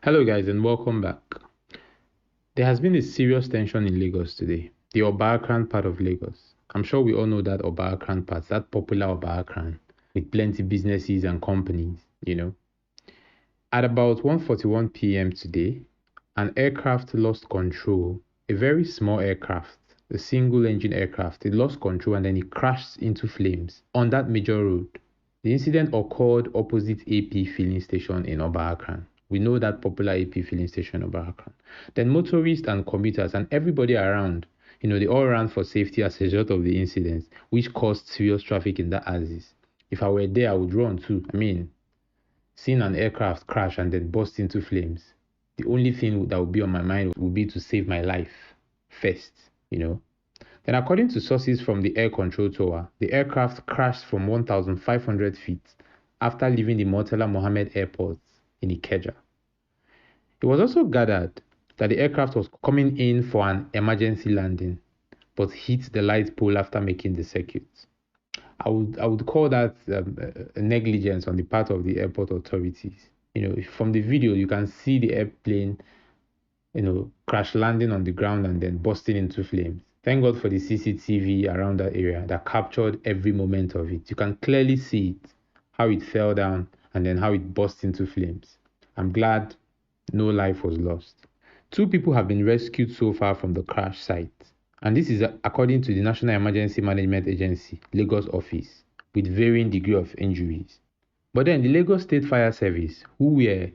Hello, guys, and welcome back. There has been a serious tension in Lagos today, the Oba Akran part of Lagos. I'm sure we all know that Oba Akran part, that popular Oba Akran, with plenty businesses and companies. At about 1:41 p.m. today, an aircraft lost control, a very small aircraft, a single engine aircraft. It lost control and then it crashed into flames on that major road. The incident occurred opposite AP filling station in Oba Akran. We know that popular AP filling station in Oba Akran. Then motorists and commuters and everybody around, they all ran for safety as a result of the incident, which caused serious traffic in that axis. If I were there, I would run too. Seeing an aircraft crash and then burst into flames, the only thing that would be on my mind would be to save my life first. Then, according to sources from the air control tower, the aircraft crashed from 1,500 feet after leaving the Murtala Mohammed Airport in Ikeja. It was also gathered that the aircraft was coming in for an emergency landing, but hit the light pole after making the circuit. I would call that a negligence on the part of the airport authorities. From the video, you can see the airplane, crash landing on the ground and then bursting into flames. Thank God for the CCTV around that area that captured every moment of it. You can clearly see it, how it fell down and then how it burst into flames. I'm glad no life was lost. Two people have been rescued so far from the crash site, and this is according to the National Emergency Management Agency, Lagos office, with varying degree of injuries. But then the Lagos State Fire Service, who were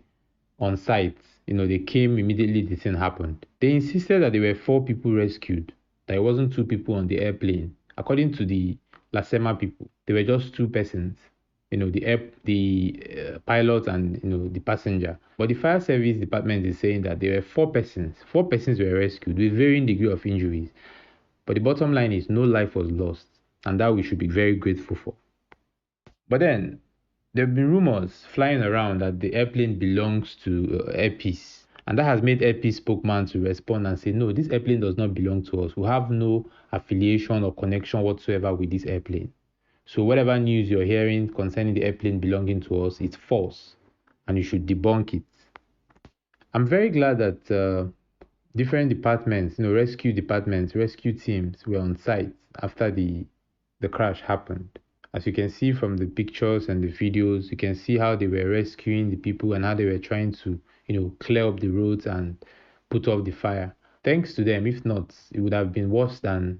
on site, they came immediately the thing happened. They insisted that there were four people rescued, that it wasn't two people on the airplane. According to the Lasema people, there were just two persons, the pilot and the passenger. But the fire service department is saying that there were four persons. Four persons were rescued with varying degree of injuries. But the bottom line is no life was lost, and that we should be very grateful for. But then there have been rumors flying around that the airplane belongs to Air Peace, and that has made Air Peace spokesman to respond and say, no, this airplane does not belong to us. We have no affiliation or connection whatsoever with this airplane. So whatever news you're hearing concerning the airplane belonging to us, it's false, and you should debunk it. I'm very glad that different departments, rescue departments, rescue teams were on site after the crash happened. As you can see from the pictures and the videos, you can see how they were rescuing the people and how they were trying to, clear up the roads and put off the fire. Thanks to them, if not, it would have been worse than,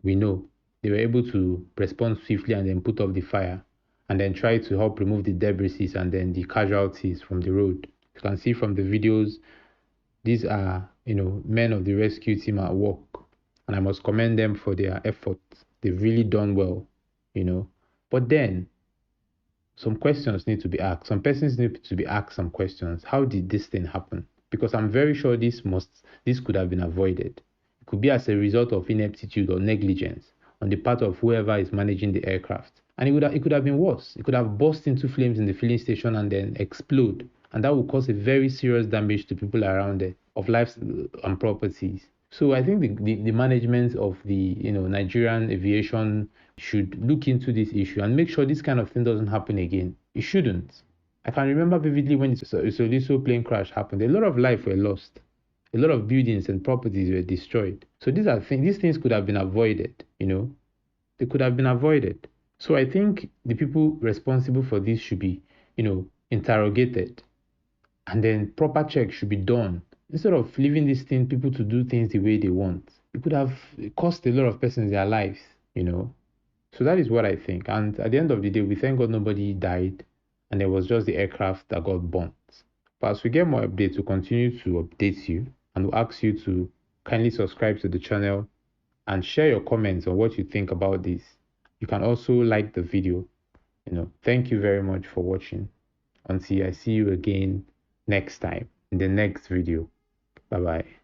we know. They were able to respond swiftly and then put off the fire and then try to help remove the debris and then the casualties from the road. You can see from the videos, these are, men of the rescue team at work, and I must commend them for their efforts. They've really done well. But then some questions need to be asked. Some persons need to be asked some questions. How did this thing happen? Because I'm very sure this could have been avoided. It could be as a result of ineptitude or negligence on the part of whoever is managing the aircraft. And it could have been worse. It could have burst into flames in the filling station and then explode. And that would cause a very serious damage to people around there, of lives and properties. So I think the management of the Nigerian aviation should look into this issue and make sure this kind of thing doesn't happen again. It shouldn't. I can remember vividly when the Soliso plane crash happened. A lot of lives were lost. A lot of buildings and properties were destroyed. So these things could have been avoided. They could have been avoided. So I think the people responsible for this should be, interrogated, and then proper checks should be done. Instead of leaving these people to do things the way they want, it could have cost a lot of persons their lives. So that is what I think. And at the end of the day, we thank God nobody died, and it was just the aircraft that got burnt. But as we get more updates, we'll continue to update you, and we'll ask you to kindly subscribe to the channel and share your comments on what you think about this. You can also like the video. Thank you very much for watching. Until I see you again next time in the next video. Bye bye.